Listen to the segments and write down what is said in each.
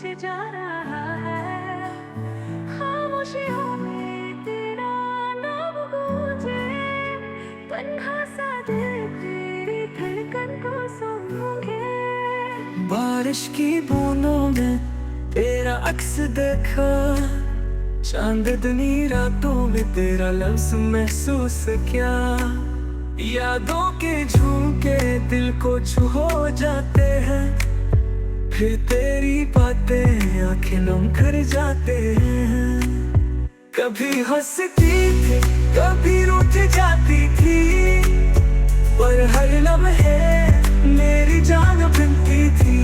सोचे जा रहा है। खामोशियों में तेरा नाम गूंजे, तन्हा सा दिल तेरी धड़कन को सूंघे। बारिश की बूंदों में तेरा अक्स देखा, चांदनी रातों में तेरा लफ्ज़ महसूस किया। यादों के झोंके दिल को छू हो जाते हैं, फिर तेरी बातें आंखें नम कर जाते हैं। कभी हंसती थी कभी रूठ जाती थी, पर हर लम्हे मेरी जान बनती थी।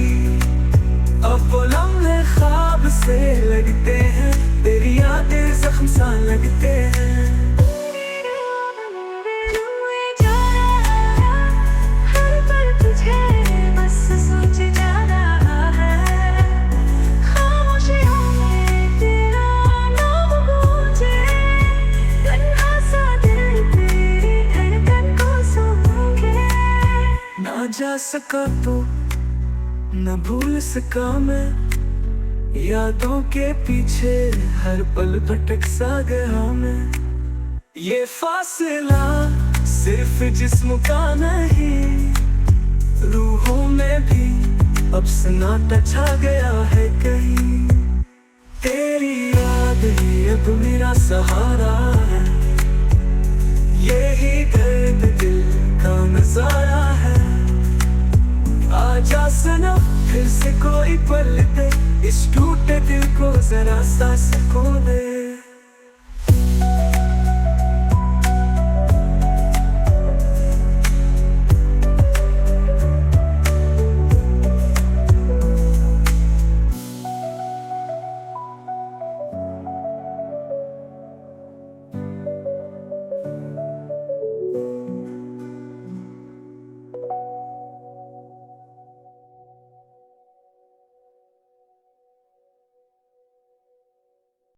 अब वो लम्हे ख्वाब से लगते हैं, तेरी यादें जख्म सा लगते हैं। ना जा सका तो न भूल सका मैं, यादों के पीछे हर पल भटक सा गया मैं। ये फासला सिर्फ जिस्म का नहीं, रूहों में भी अब सन्नाटा छा गया है कहीं। तेरी याद ही अब मेरा सहारा है, यही दर्द दिल का नजारा है। आजा सनम फिर से कोई पल दे, इस टूटे दिल को जरा सा सुकून दे।